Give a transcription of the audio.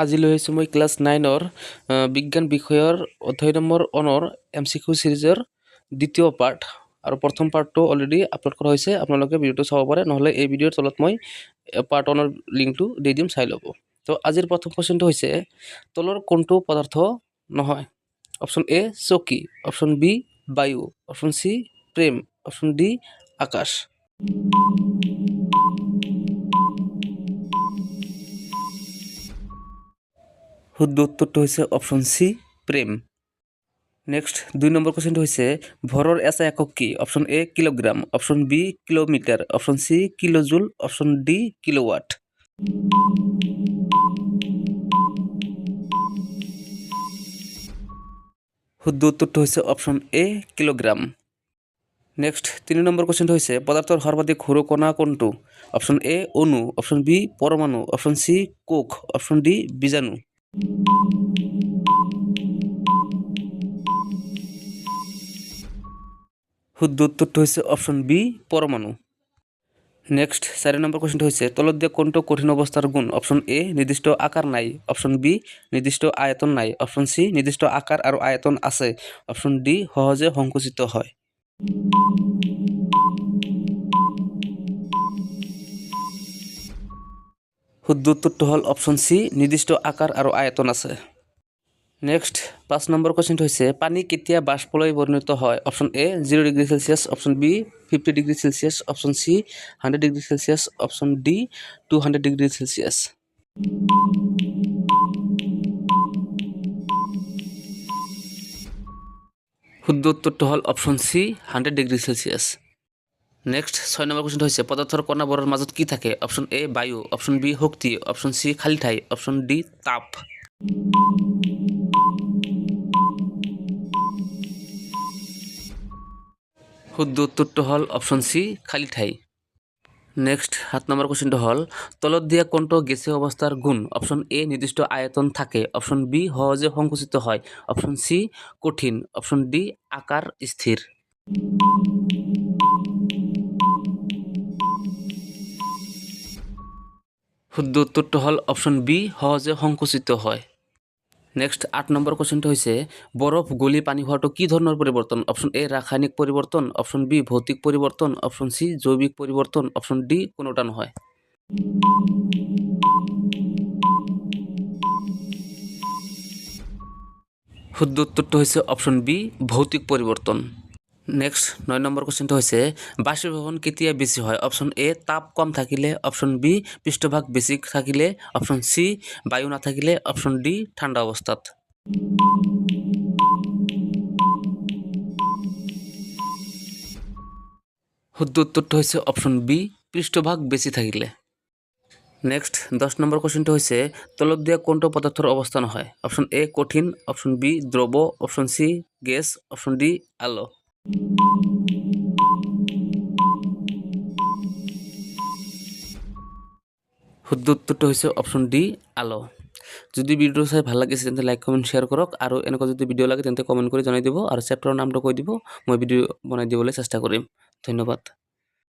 আজি লৈ আহিছোঁ মই ক্লাছ 9-ৰ বিজ্ঞান বিষয়ৰ অধ্যায় নম্বৰ 1-ৰ MCQ সিৰিজৰ দ্বিতীয় পাৰ্ট আৰু প্ৰথম পাৰ্টটো অলৰেডি আপলোড কৰা হৈছে। আপোনালোকে ভিডিঅ'টো চাব পাৰে, নহ'লে এই ভিডিঅ'ৰ তলত মই পাৰ্ট 1-ৰ লিংকটো দি দিম, চাই ল'ব। তো আজিৰ প্ৰথম কুৱেশ্যনটো হৈছে তলৰ কোনটো পদাৰ্থ নহয়? অপশ্যন এ চকী, অপশ্যন বি বায়ু, অপশ্যন চি প্ৰেম, অপশ্যন ডি আকাশ। শুদ্ধ উত্তৰটো হৈছে অপশ্যন চি প্ৰেম। নেক্সট 2 নম্বৰ কুৱেশ্যনটো হৈছে ভৰৰ এছ আই একক কি? Option A kilogram, option B kilometre, option C kilojoule, option D kilowatt. শুদ্ধ উত্তৰটো হৈছে অপশ্যন এ কিলোগ্ৰাম। নেক্সট 3 নম্বৰ কুৱেশ্যনটো হৈছে পদাৰ্থৰ সৰ্বাধিক সৰু কণা কোনটো? অপশ্যন এ অণু, অপশ্যন বি পৰমাণু, অপশ্যন চি কোষ, অপশ্যন ডি বীজাণু। শুদ্ধ উত্তৰটো হৈছে অপশ্যন বি পৰমাণু। নেক্সট 4 নম্বৰ কুৱেশ্যনটো হৈছে তলত দিয়া কোনটো কঠিন অৱস্থাৰ গুণ? অপশ্যন এ নিৰ্দিষ্ট আকাৰ নাই, অপশ্যন বি নিৰ্দিষ্ট আয়তন নাই, অপশ্যন চি নিৰ্দিষ্ট আকাৰ আৰু আয়তন আছে, অপশ্যন ডি সহজে সংকুচিত হয়। শুদ্ধ উত্তৰটো হ'ল অপশ্যন চি নিৰ্দিষ্ট আকাৰ আৰু আয়তন আছে। নেক্সট 5 নম্বৰ কুৱেশ্যনটো হৈছে পানী কেতিয়া বাষ্পলৈ পৰিণত হয়? Option A 0 degree Celsius, option B 50 degree Celsius, option C 100 degree Celsius, option D 200 degree Celsius. শুদ্ধ উত্তৰটো হ'ল option C 100 degree Celsius. Next 6 নম্বৰ কুৱেশ্যনটো হৈছে পদাৰ্থৰ কণাবোৰৰ মাজত কি থাকে? অপশ্যন এ বায়ু, অপশ্যন বি শক্তি, অপশ্যন চি খালী ঠাই, অপশ্যন ডি তাপ। শুদ্ধ উত্তৰটো হ'ল অপশ্যন চি খালী ঠাই। নেক্সট 7 নম্বৰ কুৱেশ্যনটো হ'ল তলত দিয়া কোনটো গেছীয় অৱস্থাৰ গুণ? অপশ্যন এ নিৰ্দিষ্ট আয়তন থাকে, অপশ্যন বি সহজে সংকুচিত হয়, অপশ্যন চি কঠিন, অপশ্যন ডি আকাৰ স্থিৰ। শুদ্ধ উত্তৰটো হ'ল অপশ্যন বি সহজে সংকুচিত হয়। নেক্সট 8 নম্বৰ কুৱেশ্যনটো হৈছে বৰফ গলি পানী হোৱাটো কি ধৰণৰ পৰিৱৰ্তন? অপশ্যন এ ৰাসায়নিক পৰিৱৰ্তন, অপশ্যন বি ভৌতিক পৰিৱৰ্তন, অপশ্যন চি জৈৱিক পৰিৱৰ্তন, অপশ্যন ডি কোনোটা নহয়। শুদ্ধ উত্তৰটো হৈছে অপশ্যন বি ভৌতিক পৰিৱৰ্তন। নেক্সট 9 নম্বৰ কুৱেশ্যনটো হৈছে বাষ্পীভৱন কেতিয়া বেছি হয়? অপশ্যন এ তাপ কম থাকিলে, অপশ্যন বি পৃষ্ঠভাগ বেছি থাকিলে, অপশ্যন চি বায়ু নাথাকিলে, অপশ্যন ডি ঠাণ্ডা অৱস্থাত। শুদ্ধ উত্তৰটো হৈছে অপশ্যন বি পৃষ্ঠভাগ বেছি থাকিলে। নেক্সট 10 নম্বৰ কুৱেশ্যনটো হৈছে তলত দিয়া কোনটো পদাৰ্থৰ অৱস্থা নহয়? অপশ্যন এ কঠিন, অপশ্যন বি দ্ৰৱ, অপশ্যন চি গেছ, অপশ্যন ডি আলো। শুদ্ধ উত্তৰটো হৈছে অপশ্যন ডি আলো। যদি ভিডিঅ'টো চাই ভাল লাগিছে তেন্তে লাইক কমেণ্ট শ্বেয়াৰ কৰক, আৰু এনেকুৱা যদি ভিডিঅ' লাগে তেন্তে কমেণ্ট কৰি জনাই দিব আৰু চেপ্টাৰৰ নামটো কৈ দিব, মই ভিডিঅ' বনাই দিবলৈ চেষ্টা কৰিম। ধন্যবাদ।